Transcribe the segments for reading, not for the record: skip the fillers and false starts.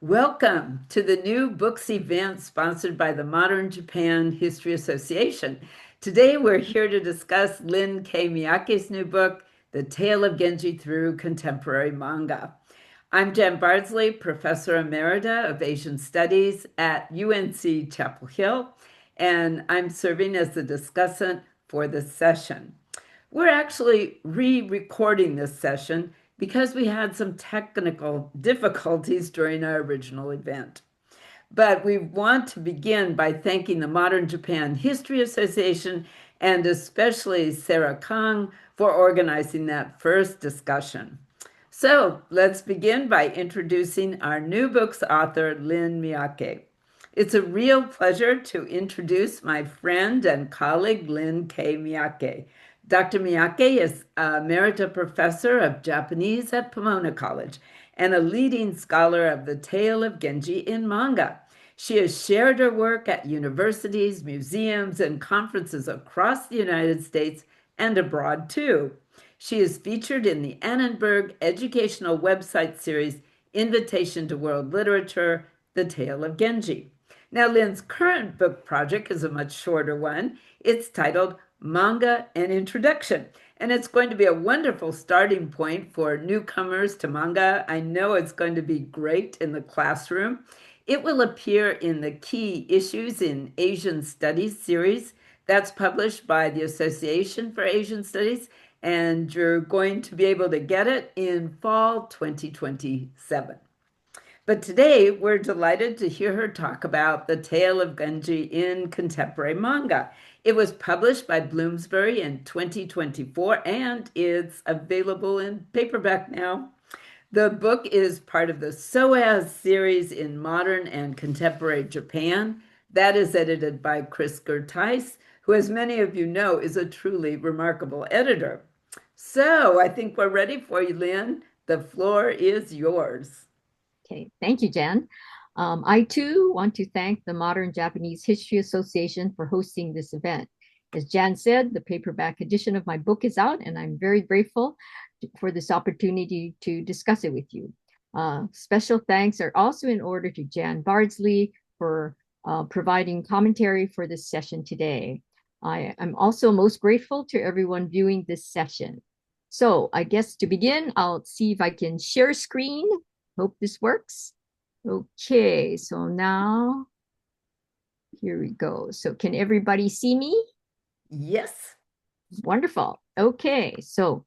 Welcome to the new books event sponsored by the Modern Japan History Association. Today we're here to discuss Lynne K. Miyake's new book, The Tale of Genji Through Contemporary Manga. I'm Jen Bardsley, Professor Emerita of Asian Studies at UNC Chapel Hill, and I'm serving as the discussant for this session. We're actually re-recording this session because we had some technical difficulties during our original event. But we want to begin by thanking the Modern Japan History Association and especially Sarah Kang for organizing that first discussion. So let's begin by introducing our new book's author, Lynne Miyake. It's a real pleasure to introduce my friend and colleague, Lynne K. Miyake. Dr. Miyake is a Emerita Professor of Japanese at Pomona College and a leading scholar of the Tale of Genji in manga. She has shared her work at universities, museums, and conferences across the United States and abroad too. She is featured in the Annenberg educational website series Invitation to World Literature, The Tale of Genji. Now, Lynne's current book project is a much shorter one. It's titled Manga and Introduction, and it's going to be a wonderful starting point for newcomers to manga. I know it's going to be great in the classroom. It will appear in the Key Issues in Asian Studies series that's published by the Association for Asian Studies, and you're going to be able to get it in fall 2027. But today we're delighted to hear her talk about The Tale of Genji in Contemporary Manga. It was published by Bloomsbury in 2024 and it's available in paperback now. The book is part of the SOAS series in Modern and Contemporary Japan. That is edited by Chris Gertheis, who, as many of you know, is a truly remarkable editor. So I think we're ready for you, Lynne. The floor is yours. Okay, thank you, Jen. I too want to thank the Modern Japanese History Association for hosting this event. As Jan said, the paperback edition of my book is out, and I'm very grateful for this opportunity to discuss it with you. Special thanks are also in order to Jan Bardsley for providing commentary for this session today. I'm also most grateful to everyone viewing this session. So I guess to begin, I'll see if I can share screen. Hope this works. Okay, so now here we go. So can everybody see me? Yes. Wonderful. Okay, so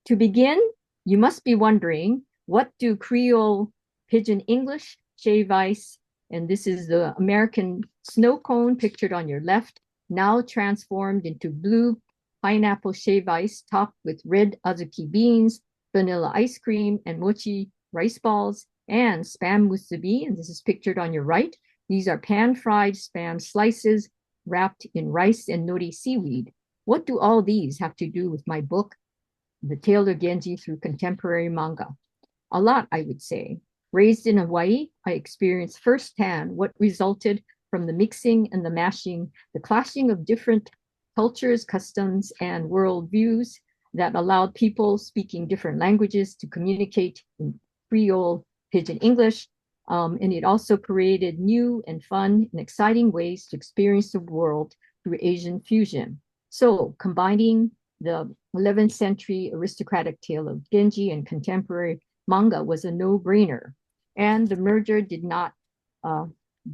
to begin, you must be wondering, what do Creole Pidgin English, shave ice, and this is the American snow cone pictured on your left, now transformed into blue pineapple shave ice topped with red azuki beans, vanilla ice cream, and mochi rice balls, and spam musubi, and this is pictured on your right. These are pan-fried spam slices wrapped in rice and nori seaweed. What do all these have to do with my book, The Tale of Genji Through Contemporary Manga? A lot, I would say. Raised in Hawaii, I experienced firsthand what resulted from the mixing and the mashing, the clashing of different cultures, customs, and worldviews that allowed people speaking different languages to communicate in Creole Pidgin English, and it also created new and fun and exciting ways to experience the world through Asian fusion. So combining the 11th century aristocratic tale of Genji and contemporary manga was a no-brainer, and the merger did not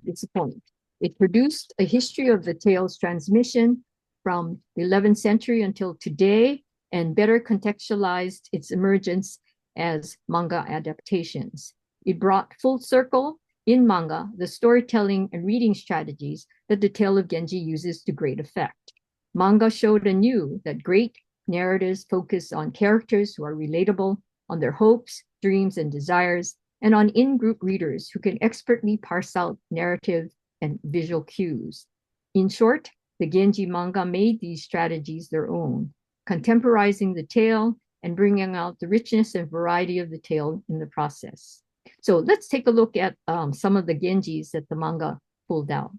disappoint. It produced a history of the tale's transmission from the 11th century until today, and better contextualized its emergence as manga adaptations. It brought full circle in manga the storytelling and reading strategies that the Tale of Genji uses to great effect. Manga showed anew that great narratives focus on characters who are relatable, on their hopes, dreams, and desires, and on in-group readers who can expertly parse out narrative and visual cues. In short, the Genji manga made these strategies their own, contemporizing the tale and bringing out the richness and variety of the tale in the process. So let's take a look at some of the Genjis that the manga pulled out.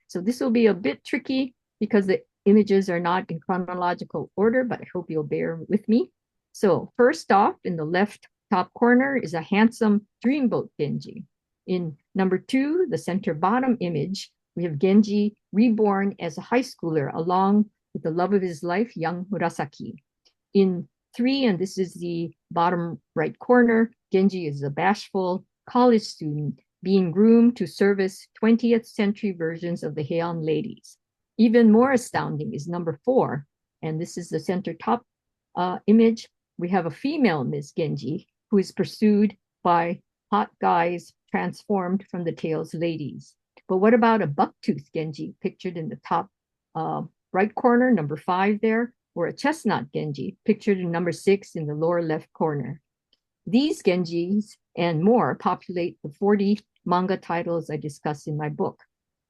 So this will be a bit tricky because the images are not in chronological order, but I hope you'll bear with me. So first off, in the left top corner is a handsome dreamboat Genji. In number 2, the center bottom image, we have Genji reborn as a high schooler along with the love of his life, young Murasaki. In 3, and this is the bottom right corner, Genji is a bashful college student being groomed to service 20th century versions of the Heian ladies. Even more astounding is number 4, and this is the center top image. We have a female Ms. Genji who is pursued by hot guys transformed from the Tale's ladies. But what about a bucktooth Genji pictured in the top right corner, number 5 there, or a chestnut Genji pictured in number 6 in the lower left corner? These Genjis and more populate the 40 manga titles I discuss in my book.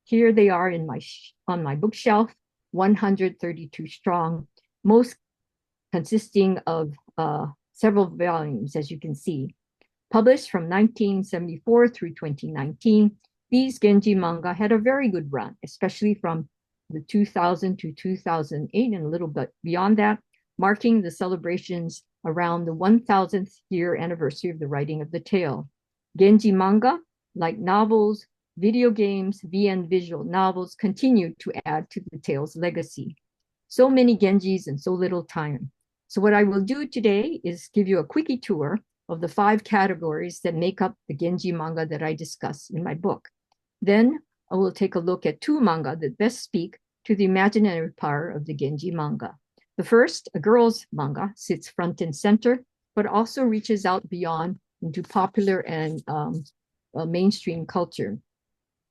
Here they are on my bookshelf, 132 strong, most consisting of several volumes, as you can see. Published from 1974 through 2019, these Genji manga had a very good run, especially from the 2000 to 2008 and a little bit beyond that, marking the celebrations around the 1000th year anniversary of the writing of the tale. Genji manga, like novels, video games, VN visual novels, continue to add to the tale's legacy. So many Genjis and so little time. So what I will do today is give you a quickie tour of the 5 categories that make up the Genji manga that I discuss in my book. Then I will take a look at 2 manga that best speak to the imaginary power of the Genji manga. The first, a girl's manga, sits front and center, but also reaches out beyond into popular and mainstream culture.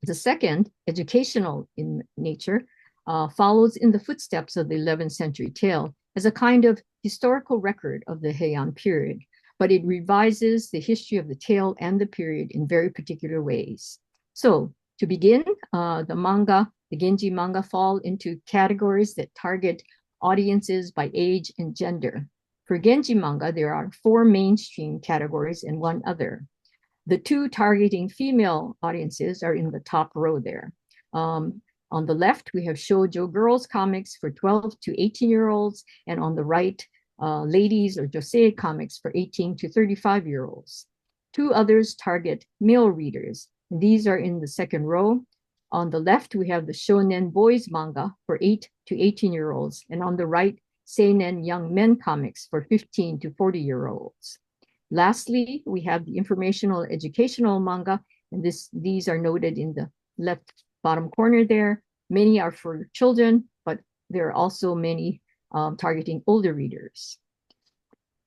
The second, educational in nature, follows in the footsteps of the 11th century tale as a kind of historical record of the Heian period, but it revises the history of the tale and the period in very particular ways. So to begin, the Genji manga fall into categories that target audiences by age and gender. For Genji manga, there are 4 mainstream categories and 1 other. The 2 targeting female audiences are in the top row there. On the left, we have shoujo girls comics for 12 to 18-year-olds, and on the right, ladies or josei comics for 18 to 35-year-olds. 2 others target male readers. These are in the second row. On the left, we have the shonen boys manga for 8 to 18-year-olds, and on the right, seinen young men comics for 15 to 40-year-olds. Lastly, we have the informational educational manga, and these are noted in the left bottom corner there. Many are for children, but there are also many targeting older readers.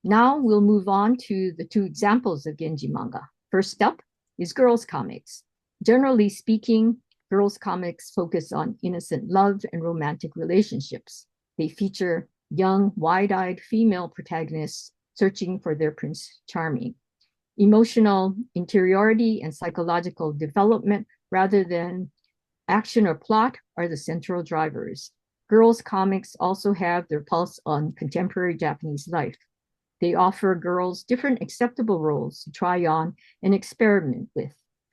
Now we'll move on to the 2 examples of Genji manga. First up is girls comics. Generally speaking, girls comics focus on innocent love and romantic relationships. They feature young, wide-eyed female protagonists searching for their Prince Charming. Emotional interiority and psychological development rather than action or plot are the central drivers. Girls' comics also have their pulse on contemporary Japanese life. They offer girls different acceptable roles to try on and experiment with.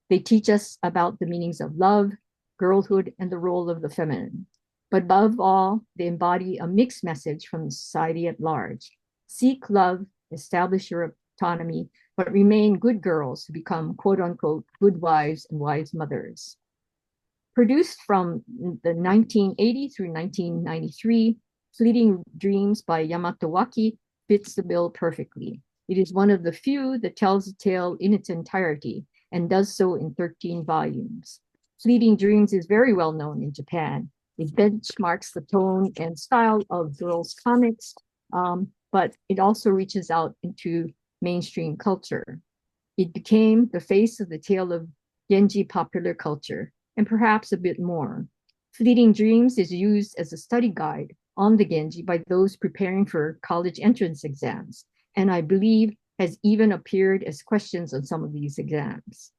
They teach us about the meanings of love, girlhood, and the role of the feminine. But above all, they embody a mixed message from society at large. Seek love, establish your autonomy, but remain good girls who become quote unquote good wives and wise mothers. Produced from the 1980 through 1993, Fleeting Dreams by Yamato Waki fits the bill perfectly. It is one of the few that tells the tale in its entirety and does so in 13 volumes. Fleeting Dreams is very well known in Japan. It benchmarks the tone and style of girls' comics, but it also reaches out into mainstream culture. It became the face of the tale of Genji popular culture, and perhaps a bit more. Fleeting Dreams is used as a study guide on the Genji by those preparing for college entrance exams, and I believe has even appeared as questions on some of these exams.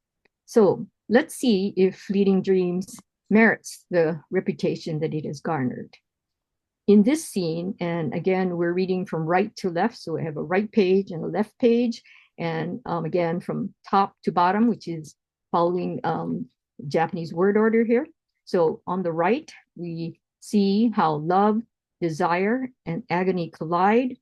So let's see if Fleeting Dreams merits the reputation that it has garnered. In this scene, and again, we're reading from right to left, so we have a right page and a left page, and again, from top to bottom, which is following Japanese word order here. So on the right, we see how love, desire, and agony collide.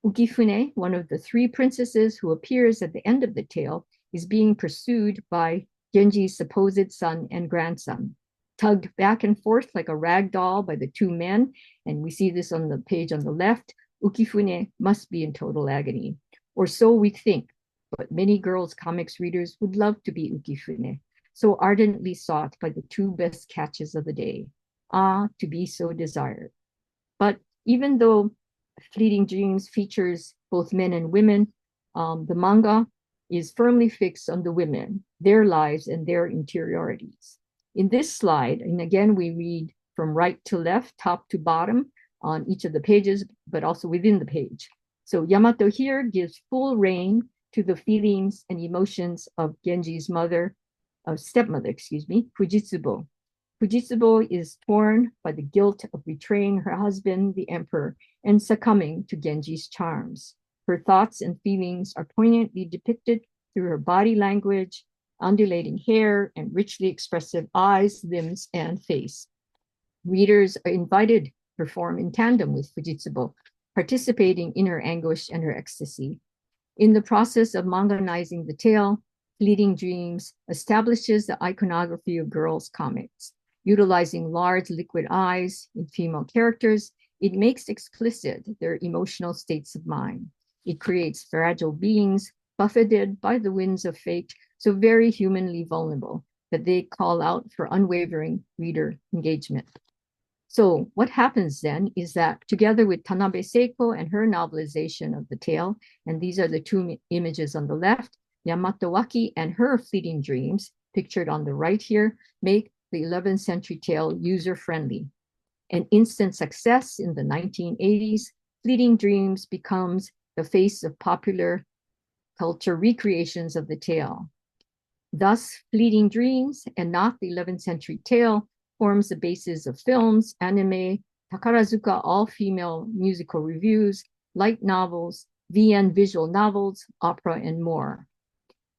Ukifune, one of the 3 princesses who appears at the end of the tale, is being pursued by Genji's supposed son and grandson, tugged back and forth like a rag doll by the two men. And we see this on the page on the left. Ukifune must be in total agony, or so we think. But many girls' comics readers would love to be Ukifune, so ardently sought by the two best catches of the day. Ah, to be so desired. But even though Fleeting Dreams features both men and women, the manga is firmly fixed on the women, their lives, and their interiorities. In this slide, and again, we read from right to left, top to bottom on each of the pages, but also within the page. So Yamato here gives full rein to the feelings and emotions of Genji's stepmother, Fujitsubo. Fujitsubo is torn by the guilt of betraying her husband, the emperor, and succumbing to Genji's charms. Her thoughts and feelings are poignantly depicted through her body language, undulating hair, and richly expressive eyes, limbs, and face. Readers are invited to perform in tandem with Fujitsubo, participating in her anguish and her ecstasy. In the process of manganizing the tale, Fleeting Dreams establishes the iconography of girls' comics. Utilizing large liquid eyes in female characters, it makes explicit their emotional states of mind. It creates fragile beings buffeted by the winds of fate, so very humanly vulnerable that they call out for unwavering reader engagement. So what happens then is that together with Tanabe Seiko and her novelization of the tale, and these are the two images on the left, Yamato Waki and her Fleeting Dreams, pictured on the right here, make the 11th century tale user-friendly. An instant success in the 1980s, Fleeting Dreams becomes the face of popular culture recreations of the tale. Thus, Fleeting Dreams, and not the 11th century tale, forms the basis of films, anime, Takarazuka all-female musical reviews, light novels, VN visual novels, opera, and more.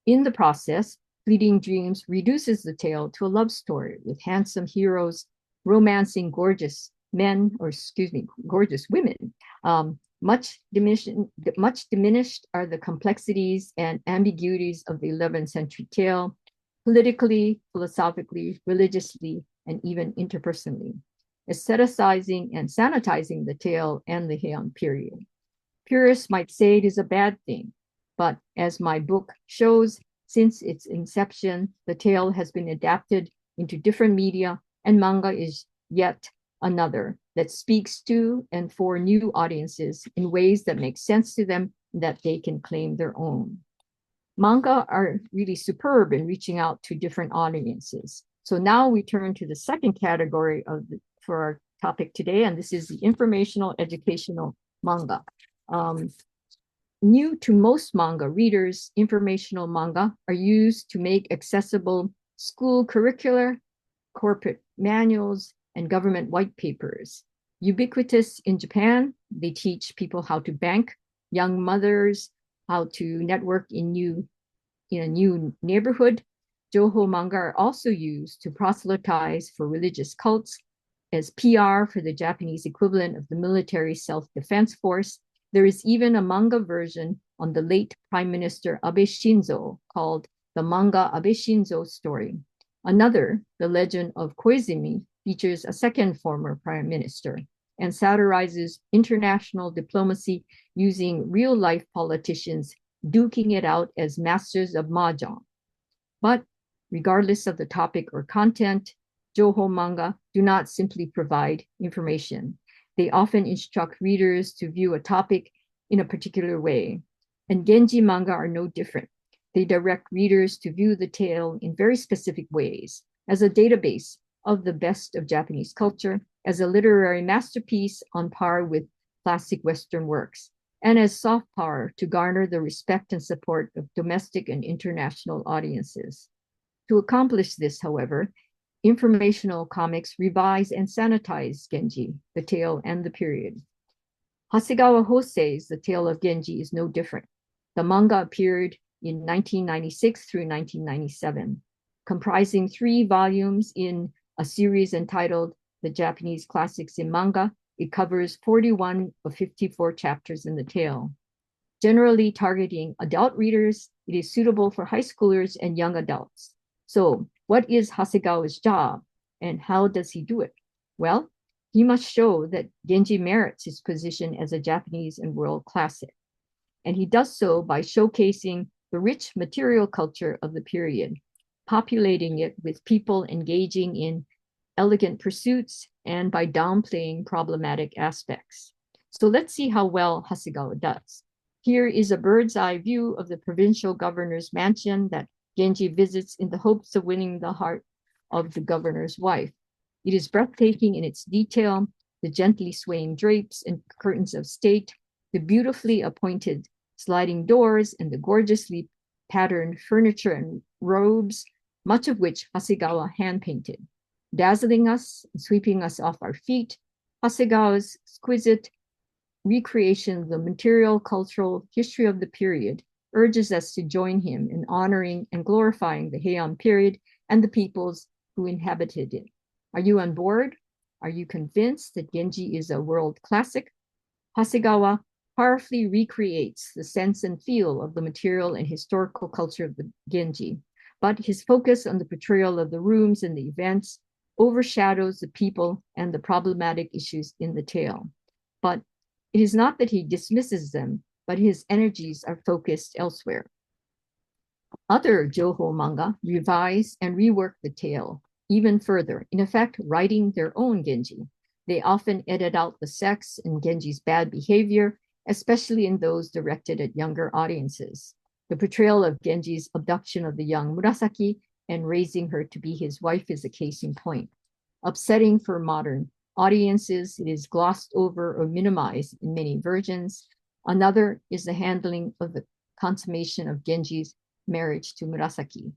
In the process, Fleeting Dreams reduces the tale to a love story with handsome heroes romancing gorgeous women. Much diminished are the complexities and ambiguities of the 11th century tale, politically, philosophically, religiously, and even interpersonally, aestheticizing and sanitizing the tale and the Heian period. Purists might say it is a bad thing, but as my book shows, since its inception, the tale has been adapted into different media, and manga is yet another that speaks to and for new audiences in ways that make sense to them, that they can claim their own. Manga are really superb in reaching out to different audiences. So now we turn to the second category for our topic today, and this is the informational educational manga. New to most manga readers, informational manga are used to make accessible school curricular, corporate manuals, and government white papers. Ubiquitous in Japan, they teach people how to bank, young mothers how to network in a new neighborhood. Joho manga are also used to proselytize for religious cults, as PR for the Japanese equivalent of the military self-defense force. There is even a manga version on the late Prime Minister Abe Shinzo called the Manga Abe Shinzo Story. Another, The Legend of Koizumi, features a second former prime minister and satirizes international diplomacy using real-life politicians duking it out as masters of mahjong. But regardless of the topic or content, Joho manga do not simply provide information. They often instruct readers to view a topic in a particular way. And Genji manga are no different. They direct readers to view the tale in very specific ways, as a database of the best of Japanese culture, as a literary masterpiece on par with classic Western works, and as soft power to garner the respect and support of domestic and international audiences. To accomplish this, however, informational comics revise and sanitize Genji, the tale, and the period. Hasegawa Hosei's The Tale of Genji is no different. The manga appeared in 1996 through 1997, comprising 3 volumes in a series entitled The Japanese Classics in Manga. It covers 41 of 54 chapters in the tale. Generally targeting adult readers, it is suitable for high schoolers and young adults. So, what is Hasegawa's job and how does he do it? Well, he must show that Genji merits his position as a Japanese and world classic. And he does so by showcasing the rich material culture of the period, populating it with people engaging in elegant pursuits and by downplaying problematic aspects. So let's see how well Hasegawa does. Here is a bird's eye view of the provincial governor's mansion that Genji visits in the hopes of winning the heart of the governor's wife. It is breathtaking in its detail, the gently swaying drapes and curtains of state, the beautifully appointed sliding doors, and the gorgeously patterned furniture and robes, much of which Hasegawa hand-painted. Dazzling us and sweeping us off our feet, Hasegawa's exquisite recreation of the material cultural history of the period urges us to join him in honoring and glorifying the Heian period and the peoples who inhabited it. Are you on board? Are you convinced that Genji is a world classic? Hasegawa powerfully recreates the sense and feel of the material and historical culture of the Genji, but his focus on the portrayal of the rooms and the events overshadows the people and the problematic issues in the tale. But it is not that he dismisses them, but his energies are focused elsewhere. Other Joho manga revise and rework the tale even further, in effect, writing their own Genji. They often edit out the sex and Genji's bad behavior, especially in those directed at younger audiences. The portrayal of Genji's abduction of the young Murasaki and raising her to be his wife is a case in point. Upsetting for modern audiences, it is glossed over or minimized in many versions. Another is the handling of the consummation of Genji's marriage to Murasaki.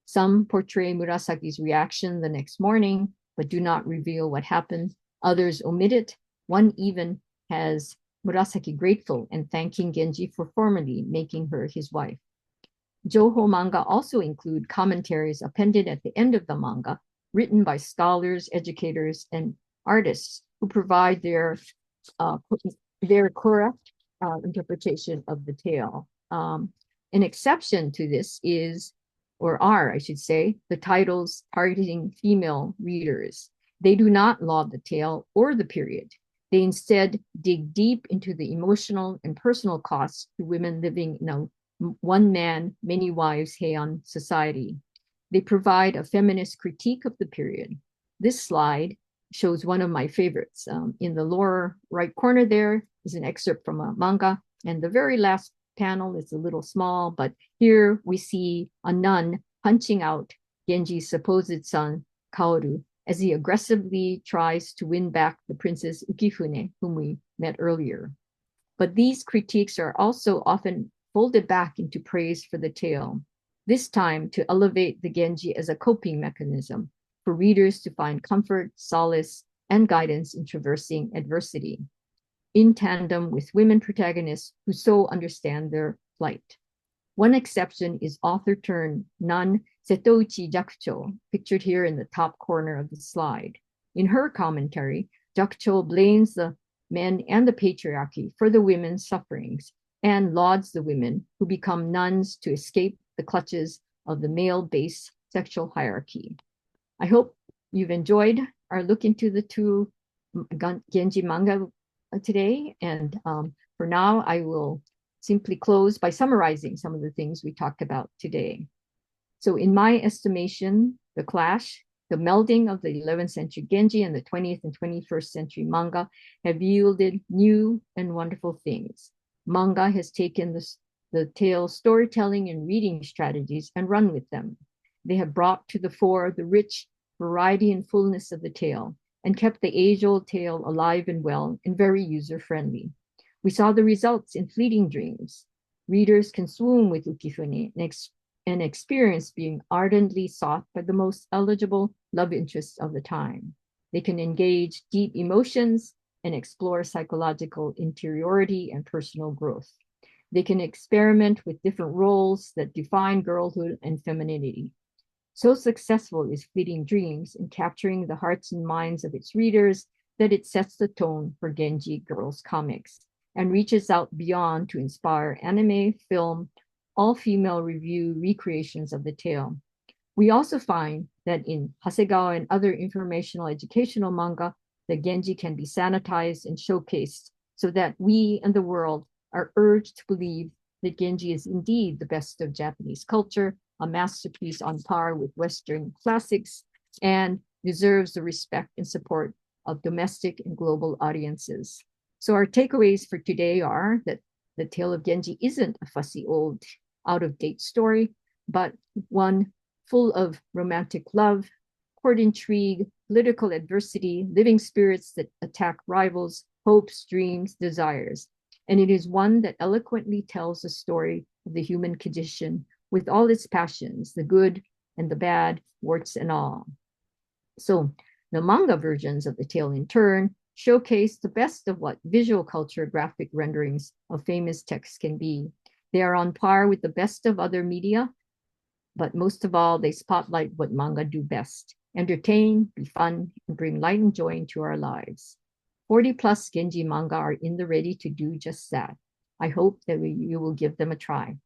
Some portray Murasaki's reaction the next morning, but do not reveal what happened. Others omit it. One even has Murasaki grateful and thanking Genji for formally making her his wife. Joho manga also include commentaries appended at the end of the manga, written by scholars, educators, and artists who provide their correct interpretation of the tale. An exception to this is, or are, I should say, the titles targeting female readers. They do not laud the tale or the period. They instead dig deep into the emotional and personal costs to women living in a one man, many wives Heian society. They provide a feminist critique of the period. This slide shows one of my favorites. In the lower right corner there is an excerpt from a manga, and the very last panel is a little small, but here we see a nun punching out Genji's supposed son, Kaoru, as he aggressively tries to win back the Princess Ukifune, whom we met earlier. But these critiques are also often folded back into praise for the tale, this time to elevate the Genji as a coping mechanism for readers to find comfort, solace, and guidance in traversing adversity, in tandem with women protagonists who so understand their plight. One exception is author-turned nun Setouchi Jakucho, pictured here in the top corner of the slide. In her commentary, Jakucho blames the men and the patriarchy for the women's sufferings and lauds the women who become nuns to escape the clutches of the male-based sexual hierarchy. I hope you've enjoyed our look into the two Genji manga today. And for now, I will simply close by summarizing some of the things we talked about today. So in my estimation, the clash, the melding of the 11th century Genji and the 20th and 21st century manga have yielded new and wonderful things. Manga has taken the tale storytelling and reading strategies and run with them. They have brought to the fore the rich variety and fullness of the tale and kept the age-old tale alive and well and very user-friendly. We saw the results in fleeting dreams. Readers can swoon with Ukifune and experience being ardently sought by the most eligible love interests of the time. They can engage deep emotions and explore psychological interiority and personal growth. They can experiment with different roles that define girlhood and femininity. So successful is Fleeting Dreams in capturing the hearts and minds of its readers that it sets the tone for Genji girls comics and reaches out beyond to inspire anime, film, all-female review recreations of the tale. We also find that in Hasegawa and other informational educational manga, the Genji can be sanitized and showcased so that we and the world are urged to believe that Genji is indeed the best of Japanese culture, a masterpiece on par with Western classics, and deserves the respect and support of domestic and global audiences. So our takeaways for today are that the Tale of Genji isn't a fussy old out-of-date story, but one full of romantic love, court intrigue, political adversity, living spirits that attack rivals, hopes, dreams, desires. And it is one that eloquently tells the story of the human condition with all its passions, the good and the bad, warts and all. So the manga versions of the tale in turn showcase the best of what visual culture graphic renderings of famous texts can be. They are on par with the best of other media, but most of all, they spotlight what manga do best: entertain, be fun, and bring light and joy into our lives. 40 plus Genji manga are in the ready to do just that. I hope that you will give them a try.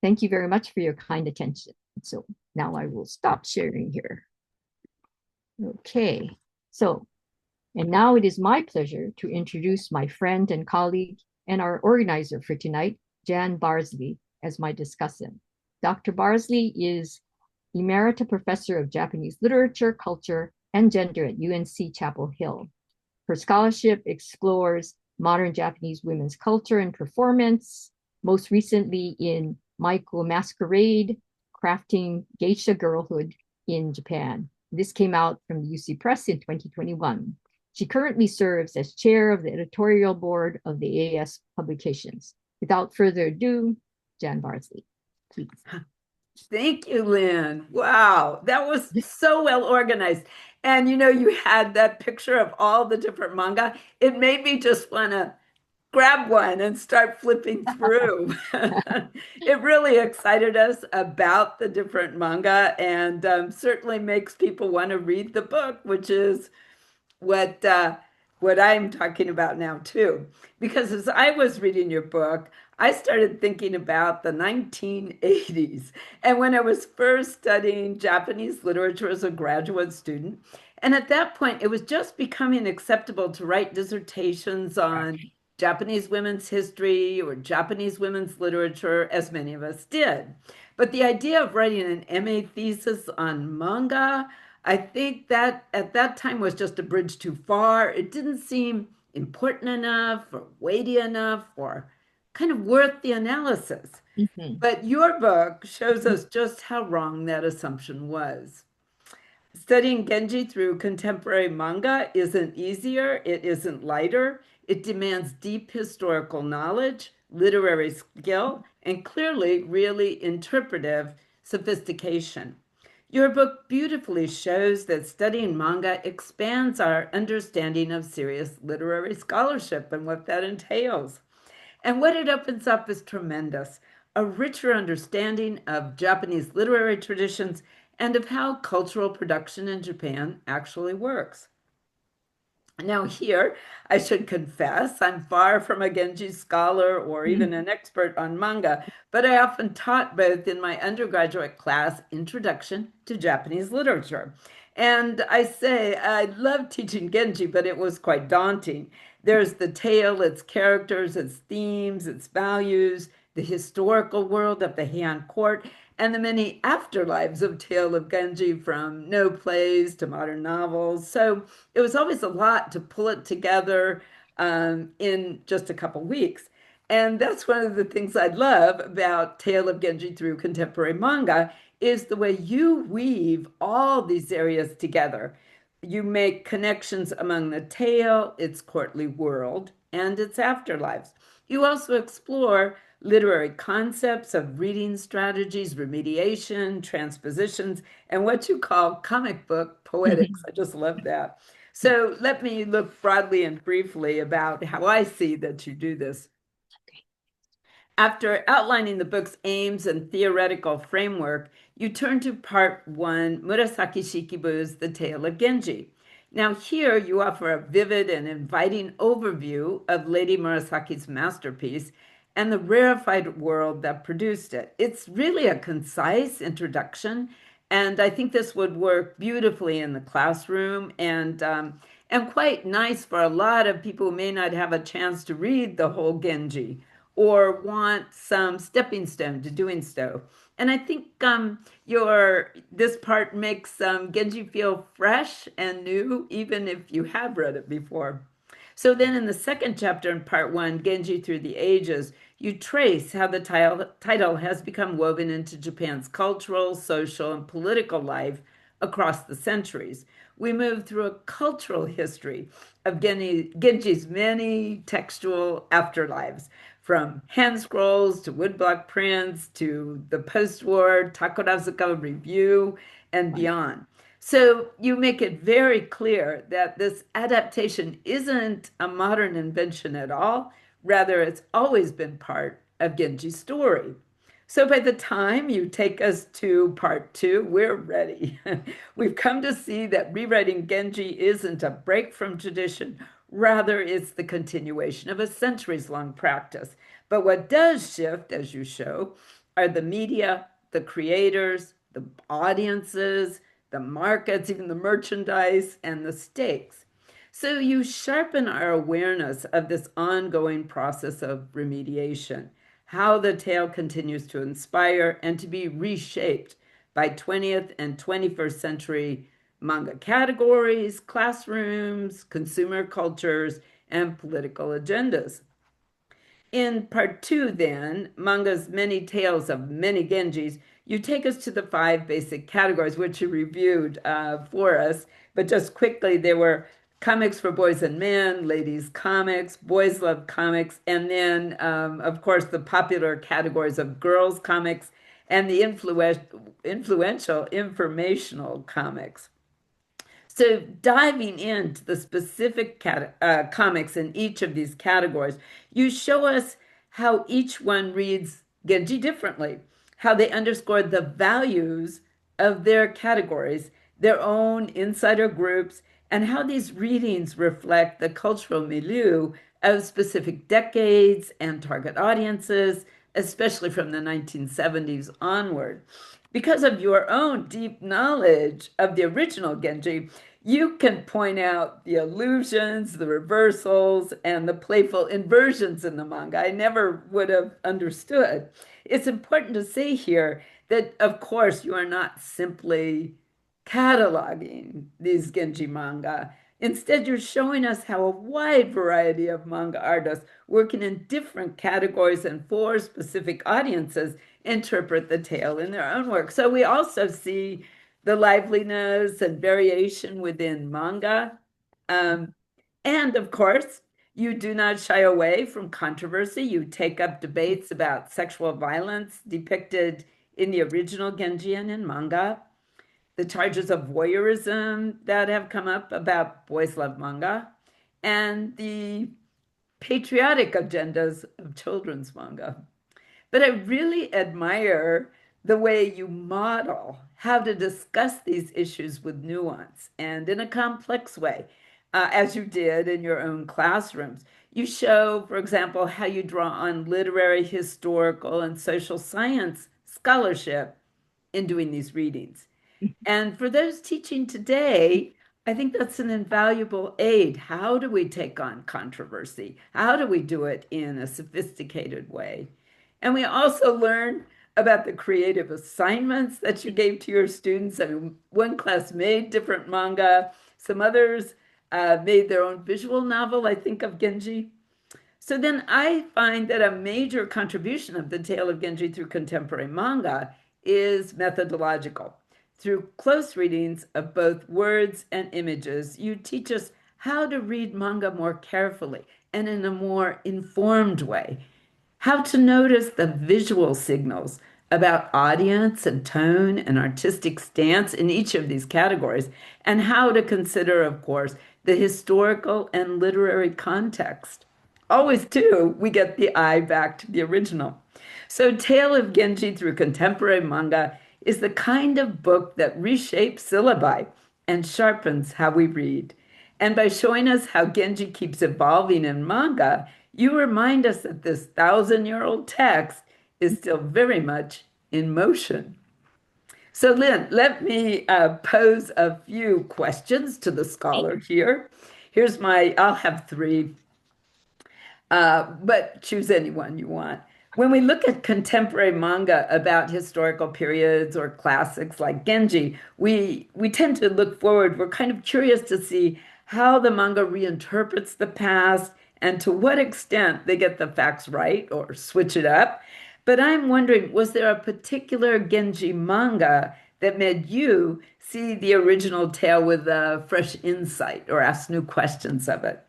Thank you very much for your kind attention. So now I will stop sharing here. Okay, so, and now it is my pleasure to introduce my friend and colleague and our organizer for tonight, Jan Bardsley, as my discussant. Dr. Bardsley is Emerita Professor of Japanese Literature, Culture, and Gender at UNC Chapel Hill. Her scholarship explores modern Japanese women's culture and performance, most recently in Maiko Masquerade, Crafting Geisha Girlhood in Japan. This came out from the UC Press in 2021. She currently serves as chair of the editorial board of the AAS publications. Without further ado, Jan Bardsley, please. Thank you, Lynn. Wow, that was so well organized. And you had that picture of all the different manga. It made me just want to grab one and start flipping through. It really excited us about the different manga and certainly makes people want to read the book, which is what what I'm talking about now too. Because as I was reading your book, I started thinking about the 1980s and when I was first studying Japanese literature as a graduate student. And at that point, it was just becoming acceptable to write dissertations on Japanese women's history or Japanese women's literature, as many of us did. But the idea of writing an MA thesis on manga, I think that at that time was just a bridge too far. It didn't seem important enough or weighty enough or kind of worth the analysis. Mm-hmm. But your book shows us just how wrong that assumption was. Studying Genji through contemporary manga isn't easier, it isn't lighter. It demands deep historical knowledge, literary skill, and clearly really interpretive sophistication. Your book beautifully shows that studying manga expands our understanding of serious literary scholarship and what that entails. And what it opens up is tremendous: a richer understanding of Japanese literary traditions and of how cultural production in Japan actually works. Now, here, I should confess, I'm far from a Genji scholar or even an expert on manga, but I often taught both in my undergraduate class, Introduction to Japanese Literature. And I say I love teaching Genji, but it was quite daunting. There's the tale, its characters, its themes, its values, the historical world of the Heian court, and the many afterlives of Tale of Genji, from no plays to modern novels. So it was always a lot to pull it together in just a couple weeks. And that's one of the things I love about Tale of Genji through contemporary manga is the way you weave all these areas together. You make connections among the tale, its courtly world, and its afterlives. You also explore literary concepts of reading strategies, remediation, transpositions, and what you call comic book poetics. I just love that. So let me look broadly and briefly about how I see that you do this. After outlining the book's aims and theoretical framework, you turn to part one, Murasaki Shikibu's The Tale of Genji. Now, here you offer a vivid and inviting overview of Lady Murasaki's masterpiece and the rarefied world that produced it. It's really a concise introduction And I think this would work beautifully in the classroom and quite nice for a lot of people who may not have a chance to read the whole Genji or want some stepping stone to doing so. And I think your this part makes Genji feel fresh and new, even if you have read it before. So then in the second chapter in part one, Genji Through the Ages, you trace how the title has become woven into Japan's cultural, social, and political life across the centuries. We move through a cultural history of Genji's many textual afterlives, from hand scrolls to woodblock prints to the post-war Takarazuka Review and Right. beyond. So you make it very clear that this adaptation isn't a modern invention at all. Rather, it's always been part of Genji's story. So by the time you take us to part two, we're ready. We've come to see that rewriting Genji isn't a break from tradition. Rather, it's the continuation of a centuries long practice. But what does shift, as you show, are the media, the creators, the audiences, the markets, even the merchandise, and the stakes. So you sharpen our awareness of this ongoing process of remediation, how the tale continues to inspire and to be reshaped by 20th and 21st century manga categories, classrooms, consumer cultures, and political agendas. In part two, then, manga's many tales of many Genjis, you take us to the five basic categories, which you reviewed for us. But just quickly, there were comics for boys and men, ladies' comics, boys love comics, and then, of course, the popular categories of girls' comics and the influential informational comics. So, diving into the specific comics in each of these categories, you show us how each one reads Genji differently, how they underscore the values of their categories, their own insider groups, and how these readings reflect the cultural milieu of specific decades and target audiences, especially from the 1970s onward. Because of your own deep knowledge of the original Genji, you can point out the illusions, the reversals, and the playful inversions in the manga. I never would have understood. It's important to say here that, of course, you are not simply cataloging these Genji manga. Instead, you're showing us how a wide variety of manga artists working in different categories and for specific audiences interpret the tale in their own work. So we also see the liveliness and variation within manga. Um, and of course, you do not shy away from controversy. You take up debates about sexual violence depicted in the original Genjian in manga, the charges of voyeurism that have come up about boys love manga, and the patriotic agendas of children's manga. But I really admire the way you model how to discuss these issues with nuance and in a complex way, as you did in your own classrooms. You show, for example, how you draw on literary, historical, and social science scholarship in doing these readings. And for those teaching today, I think that's an invaluable aid. How do we take on controversy? How do we do it in a sophisticated way? And we also learn about the creative assignments that you gave to your students. I mean, one class made different manga, some others made their own visual novel, I think, of Genji. So then I find that a major contribution of the Tale of Genji through contemporary manga is methodological. Through close readings of both words and images, you teach us how to read manga more carefully and in a more informed way, how to notice the visual signals about audience and tone and artistic stance in each of these categories, and how to consider, of course, the historical and literary context. Always, too, we get the eye back to the original. So, Tale of Genji through contemporary manga is the kind of book that reshapes syllabi and sharpens how we read. And by showing us how Genji keeps evolving in manga, you remind us that this thousand-year-old text is still very much in motion. So, Lynn, let me pose a few questions to the Okay. scholar here. I'll have three, but choose any one you want. When we look at contemporary manga about historical periods or classics like Genji, we tend to look forward. We're kind of curious to see how the manga reinterprets the past and to what extent they get the facts right or switch it up. But I'm wondering, was there a particular Genji manga that made you see the original tale with a fresh insight or ask new questions of it?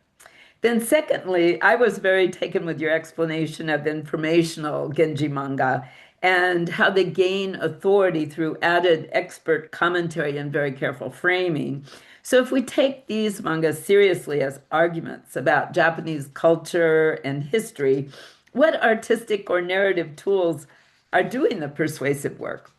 Then, secondly, I was very taken with your explanation of informational Genji manga and how they gain authority through added expert commentary and very careful framing. So, if we take these mangas seriously as arguments about Japanese culture and history, what artistic or narrative tools are doing the persuasive work?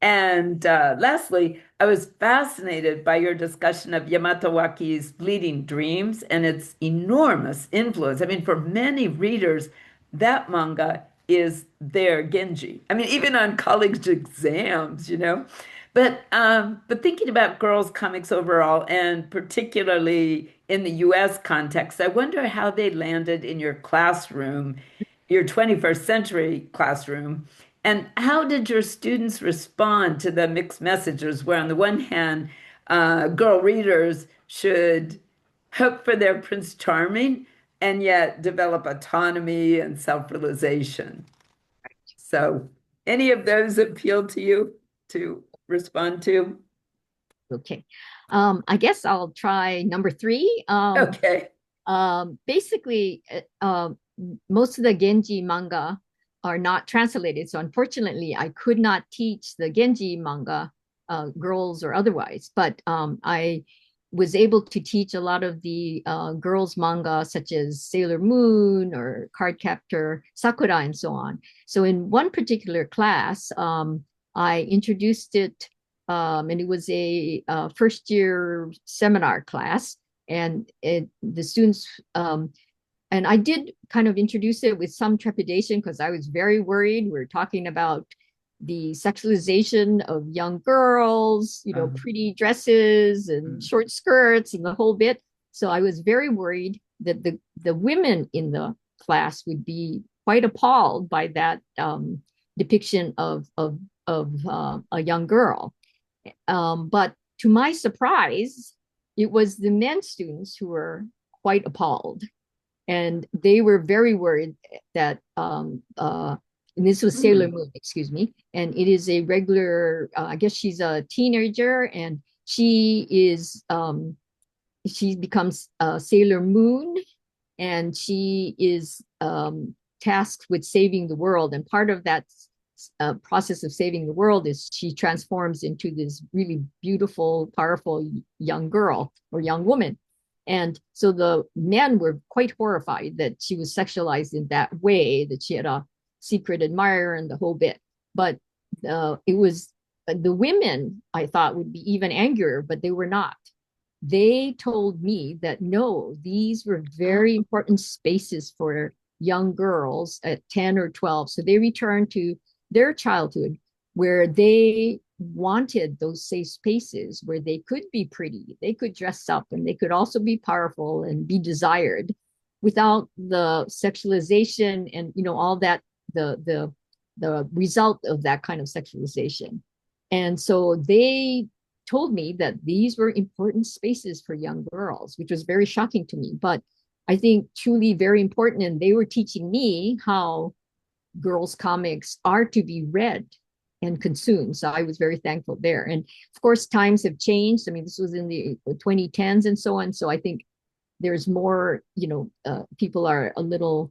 And lastly, I was fascinated by your discussion of Yamatowaki's Fleeting Dreams and its enormous influence. I mean, for many readers, that manga is their Genji. I mean, even on college exams, you know. But thinking about girls' comics overall, and particularly in the U.S. context, I wonder how they landed in your classroom, your 21st century classroom, and how did your students respond to the mixed messages where, on the one hand, girl readers should hope for their Prince Charming and yet develop autonomy and self-realization? So, any of those appeal to you to respond to? Okay. I guess I'll try number three. Okay. Basically, most of the Genji manga are not translated. So unfortunately, I could not teach the Genji manga, girls or otherwise, but I was able to teach a lot of the girls manga, such as Sailor Moon or Cardcaptor Sakura and so on. So in one particular class, I introduced it, and it was a first year seminar class. And the students, and I did kind of introduce it with some trepidation because I was very worried. We're talking about the sexualization of young girls, pretty dresses and short skirts and the whole bit. So I was very worried that the women in the class would be quite appalled by that depiction of a young girl. But to my surprise, it was the men students who were quite appalled. And they were very worried that, and this was Sailor Mm. Moon, excuse me, and it is a regular, I guess she's a teenager, and she becomes Sailor Moon, and she is tasked with saving the world. And part of that process of saving the world is she transforms into this really beautiful, powerful young girl or young woman. And so the men were quite horrified that she was sexualized in that way, that she had a secret admirer and the whole bit. But it was the women, I thought, would be even angrier, but they were not. They told me that no, these were very important spaces for young girls at 10 or 12. So they returned to their childhood where they wanted those safe spaces where they could be pretty, they could dress up, and they could also be powerful and be desired without the sexualization and all that, the result of that kind of sexualization. And so they told me that these were important spaces for young girls, which was very shocking to me, but I think truly very important. And they were teaching me how girls' comics are to be read and consumed. So I was very thankful there. And of course, times have changed. I mean, this was in the 2010s and so on. So I think there's more, people are a little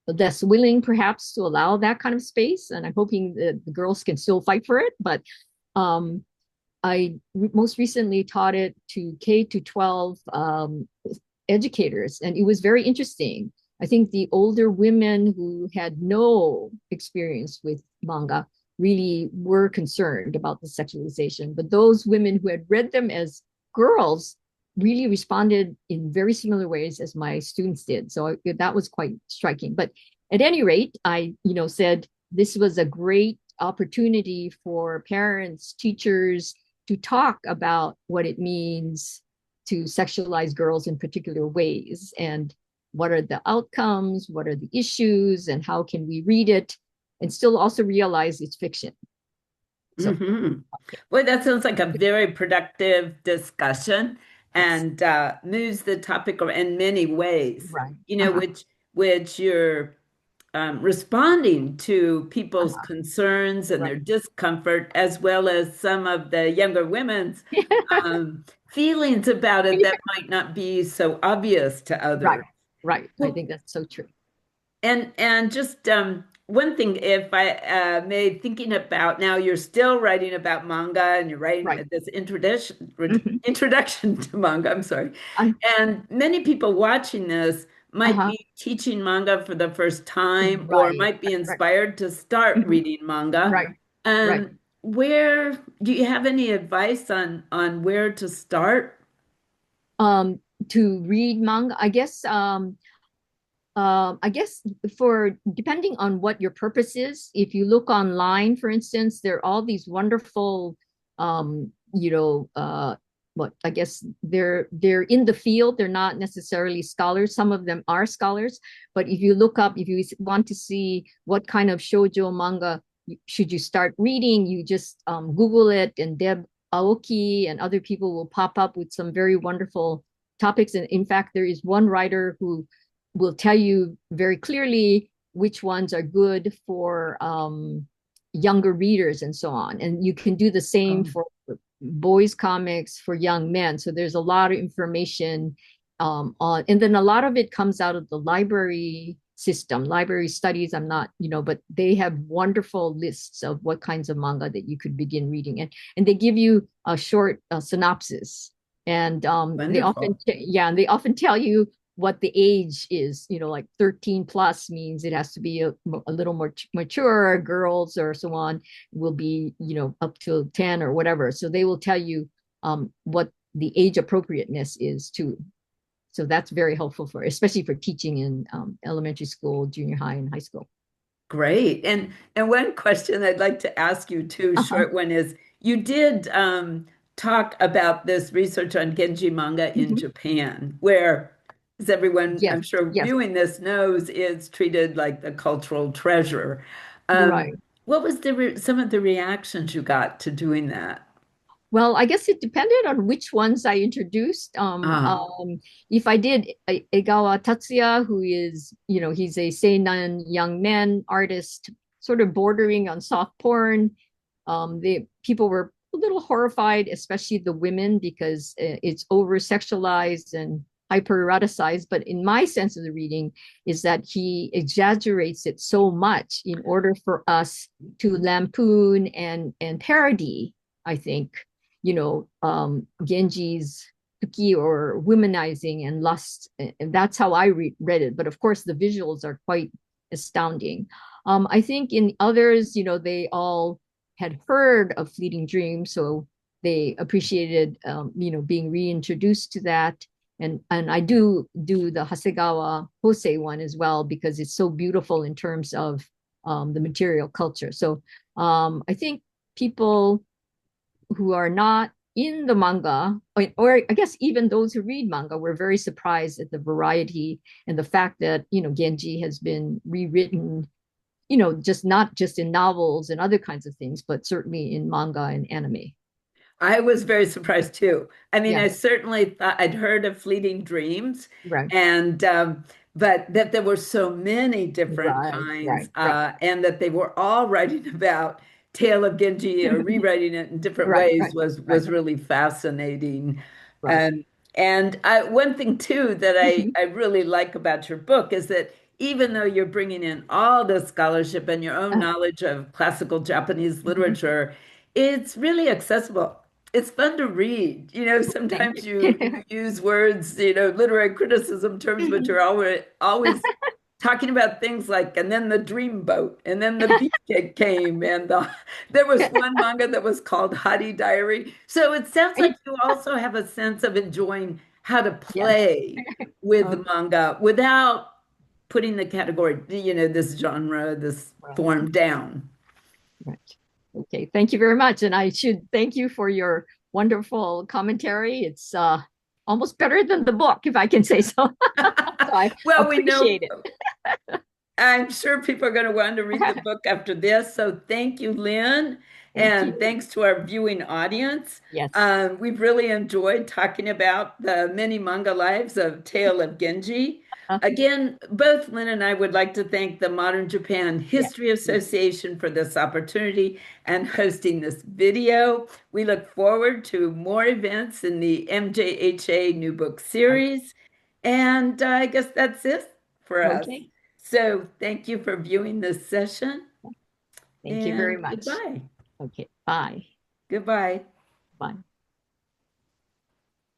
less willing perhaps to allow that kind of space. And I'm hoping that the girls can still fight for it. But I most recently taught it to K to 12 educators, and it was very interesting. I think the older women who had no experience with manga really were concerned about the sexualization. But those women who had read them as girls really responded in very similar ways as my students did. So that was quite striking. But at any rate, I said this was a great opportunity for parents, teachers to talk about what it means to sexualize girls in particular ways, and what are the outcomes, what are the issues, and how can we read it and still also realize it's fiction. So, Mm-hmm. yeah. Well, that sounds like a very productive discussion Yes. and moves the topic in many ways, Right. you know, Uh-huh. which you're responding to people's Uh-huh. concerns and their Right. discomfort, as well as some of the younger women's feelings about it that might not be so obvious to Right. others. Right. I Well, think that's so true. and just one thing, if I may, thinking about now, you're still writing about manga and you're writing Right. this introduction Hmm. introduction to manga. I'm sorry, Uh, and many people watching this might uh-huh. be teaching manga for the first time or Right. might be Right. inspired to start Mhm. reading manga. Right. Right. And where do you have any advice on where to start? Um, to read manga, I guess for depending on what your purpose is, if you look online, for instance, there are all these wonderful, you know, what I guess they're in the field. They're not necessarily scholars. Some of them are scholars, but if you look up, if you want to see what kind of shoujo manga should you start reading, you just Google it, and Deb Aoki and other people will pop up with some very wonderful topics. And in fact, there is one writer who will tell you very clearly which ones are good for younger readers and so on. And you can do the same Oh, for boys comics for young men. So there's a lot of information on, and then a lot of it comes out of the library system, library studies. I'm not, but they have wonderful lists of what kinds of manga that you could begin reading, and they give you a short synopsis. And wonderful. and they often tell you what the age is, like 13 plus means it has to be a little more mature. Girls or so on will be, up to 10 or whatever. So they will tell you what the age appropriateness is too. So that's very helpful especially for teaching in elementary school, junior high, and high school. Great. And one question I'd like to ask you too, Uh-huh. short one, is you did talk about this research on Genji manga in Mhm. Japan, where, as everyone Yes, I'm sure yes, viewing this knows, it's treated like the cultural treasure. Um, right. what was some of the reactions you got to doing that? Well, I guess it depended on which ones I introduced. Ah, If I did Egawa Tatsuya, who is, he's a seinen young man artist, sort of bordering on soft porn. The people were a little horrified, especially the women, because it's over sexualized and hyper eroticized. But in my sense of the reading, is that he exaggerates it so much in order for us to lampoon and parody, I think, Genji's Tuki, or womanizing and lust. And that's how I read it. But of course, the visuals are quite astounding. I think in others, they all had heard of Fleeting Dreams, so they appreciated, being reintroduced to that. And I do the Hasegawa Hosei one as well, because it's so beautiful in terms of the material culture. So I think people who are not in the manga, or I guess even those who read manga, were very surprised at the variety and the fact that, Genji has been rewritten, just not just in novels and other kinds of things, but certainly in manga and anime. I was very surprised too. I mean, Yeah, I certainly thought I'd heard of Fleeting Dreams, right, and but that there were so many different right, kinds, right, right, and that they were all writing about Tale of Genji or rewriting it in different right, ways right, right, was really fascinating. right. And one thing too that Mhm. I really like about your book is that even though you're bringing in all the scholarship and your own Uh, knowledge of classical Japanese mhm. literature, it's really accessible. It's fun to read. You know, Thank sometimes you you. use words, literary criticism terms, but you're always talking about things like, and then the dreamboat, and then the beefcake came, and there was one manga that was called Hottie Diary. So it sounds like you also have a sense of enjoying how to Yes. play with the Okay. manga without putting the category, this genre, this Right. form down. Right. Okay. Thank you very much. And I should thank you for your wonderful commentary. It's almost better than the book, if I can say so. So I Well, we know appreciate it. I'm sure people are going to want to read the book after this. So thank you, Lynn, Thank and you. thanks to our viewing audience. Yes. We've really enjoyed talking about the many manga lives of Tale of Genji. Again, both Lynn and I would like to thank the Modern Japan Yes. History Association for this opportunity and hosting this video. We look forward to more events in the MJHA New Book Series. And I guess that's it for us. Okay. So thank you for viewing this session Thank you very and much. goodbye. Okay. Bye. Goodbye. Bye.